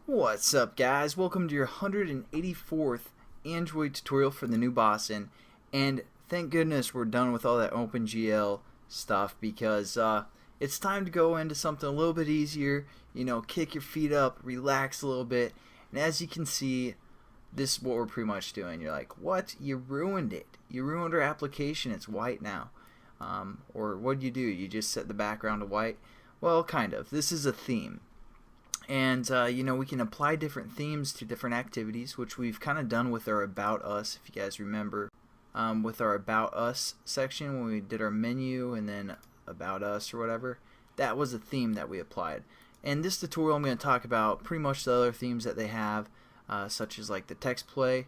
What's up, guys? Welcome to your 184th Android tutorial for the new Boston, and thank goodness we're done with all that OpenGL stuff because it's time to go into something a little bit easier, kick your feet up, relax a little bit. And as you can see, this is what we're pretty much doing. You're like, what? You ruined it. You ruined our application. It's white now. Or what do? You just set the background to white? Well, kind of. This is a theme. And we can apply different themes to different activities, which we've kind of done with our About Us, if you guys remember. With our About Us section, when we did our menu and then About Us or whatever, that was a theme that we applied. In this tutorial, I'm going to talk about pretty much the other themes that they have, such as like the text play.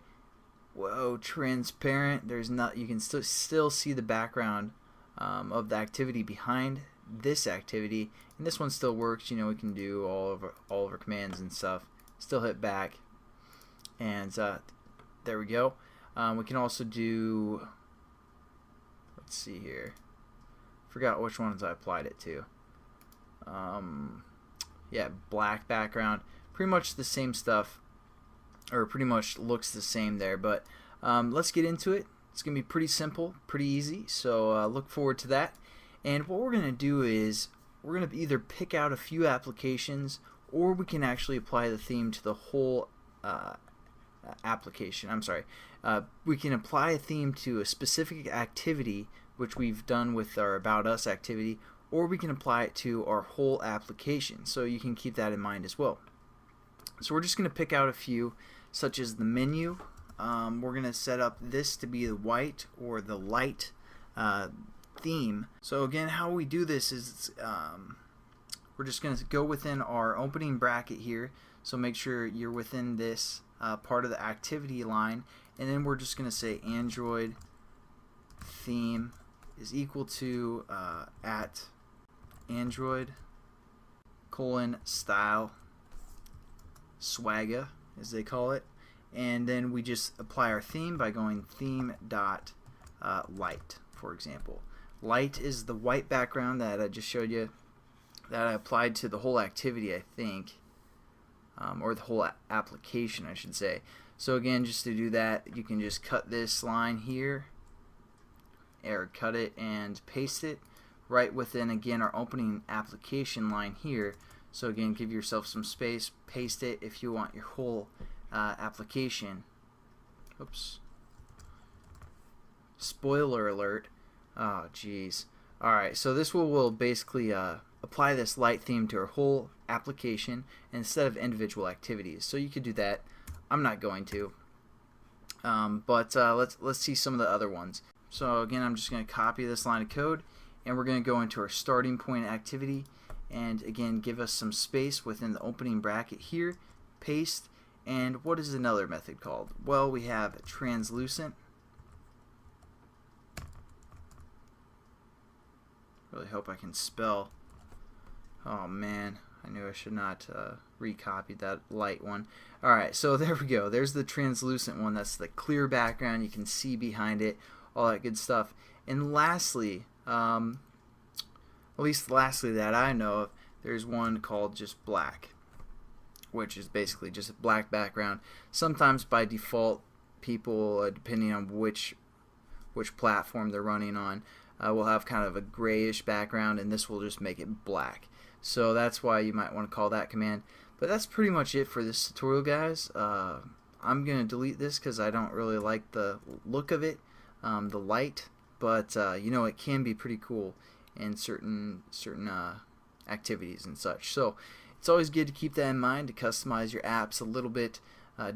Whoa, transparent. There's not. You can still see the background of the activity behind this activity, and this one still works. We can do all of our commands and stuff. Still hit back, and there we go. We can also do, let's see here, forgot which ones I applied it to. Yeah, black background, pretty much the same stuff, or pretty much looks the same there, but let's get into it. It's gonna be pretty simple, pretty easy, so look forward to that. And what we're going to do is we're going to either pick out a few applications, or we can actually apply the theme to the whole application. I'm sorry. We can apply a theme to a specific activity, which we've done with our About Us activity, or we can apply it to our whole application. So you can keep that in mind as well. So we're just going to pick out a few, such as the menu. We're going to set up this to be the white or the light theme. So again, how we do this is we're just going to go within our opening bracket here, so make sure you're within this part of the activity line, and then we're just going to say Android theme is equal to at Android style swagga, as they call it, and then we just apply our theme by going theme dot light, for example. Light is the white background that I just showed you, that I applied to the whole activity, I think, or the whole application, I should say. So again, just to do that, you can just cut this line here, or cut it and paste it right within, again, our opening application line here. So again, give yourself some space, paste it if you want your whole application. Oops. Spoiler alert. Oh geez. Alright, so this will basically apply this light theme to our whole application instead of individual activities. So you could do that. I'm not going to. But let's see some of the other ones. So again, I'm just going to copy this line of code, and we're going to go into our starting point activity, and again, give us some space within the opening bracket here, paste, and what is another method called? Well, we have translucent. Really hope I can spell. Oh man, I knew I should not recopy that light one. Alright, so there we go. There's the translucent one. That's the clear background. You can see behind it, all that good stuff. And lastly, at least lastly that I know of, there's one called just black, which is basically just a black background. Sometimes by default, people, depending on which platform they're running on, will have kind of a grayish background, and this will just make it black. So that's why you might want to call that command. But that's pretty much it for this tutorial, guys. I'm going to delete this because I don't really like the look of it, the light, but it can be pretty cool in certain activities and such. So it's always good to keep that in mind, to customize your apps a little bit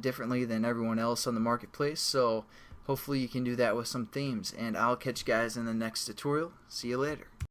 differently than everyone else on the marketplace. So hopefully you can do that with some themes, and I'll catch you guys in the next tutorial. See you later.